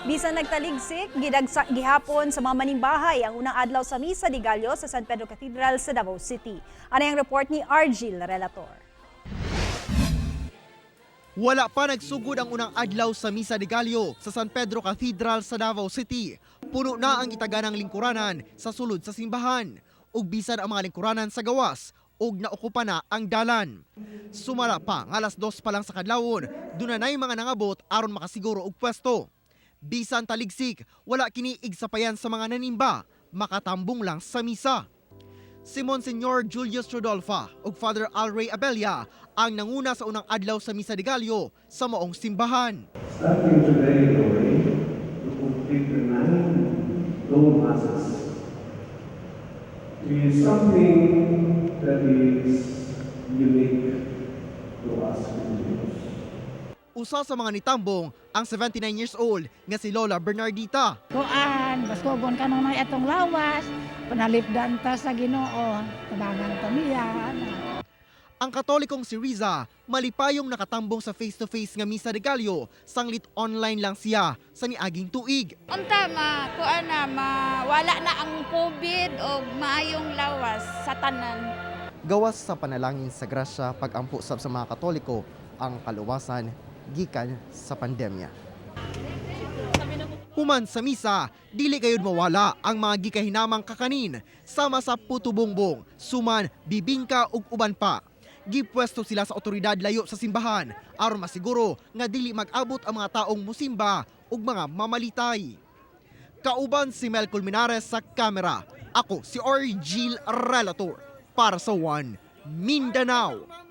Bisan nagtaligsik, gidagsa gihapon sa mga manimbahay ang unang adlaw sa Misa de Gallo sa San Pedro Cathedral sa Davao City. Ano ang report ni Argil Relator? Wala pa nagsugod ang unang adlaw sa Misa de Gallo sa San Pedro Cathedral sa Davao City. Puno na ang itaganang lingkuranan sa sulod sa simbahan. Ug bisan ang mga lingkuranan sa gawas, ug naokupa na ang dalan. Sumara pa nga alas 2 pa lang sa kadlawon, dunay mga nangabot aron makasiguro og pwesto. Bisan taligsik, wala kini igsapayan sa mga nanimba, makatambong lang sa misa. Si Monsignor Julius Rodolfa ug Father Alray Abella ang nanguna sa unang adlaw sa Misa de Gallo sa maong simbahan. Starting today, Lord, to complete the 9 low masses is something that is unique to us Filipinos. Usa sa mga nitambong ang 79 years old nga si Lola Bernardita. Kuan, baskogon ka nung atong lawas, panalipdan ta sa Ginoo, tabangan pamilya. Ang katolikong si Riza, malipayong nakatambong sa face-to-face nga Misa de Gallo, sanglit online lang siya sa niaging tuig. Unta kuan na wala na ang COVID o maayong lawas sa tanan. Gawas sa panalangin sa grasya pag-ampo sa mga katoliko ang kaluwasan gikan sa pandemya. Human sa misa, dili gayud mawala ang mga gikahinamang kakanin sama sa puto bongbong, suman, bibingka ug uban pa. Gipwesto sila sa otoridad layo sa simbahan aron masiguro nga dili mag-abot ang mga taong musimba ug mga mamalitay. Kauban si Mel Colmenares sa kamera. Ako si Argil Relator para sa One Mindanao.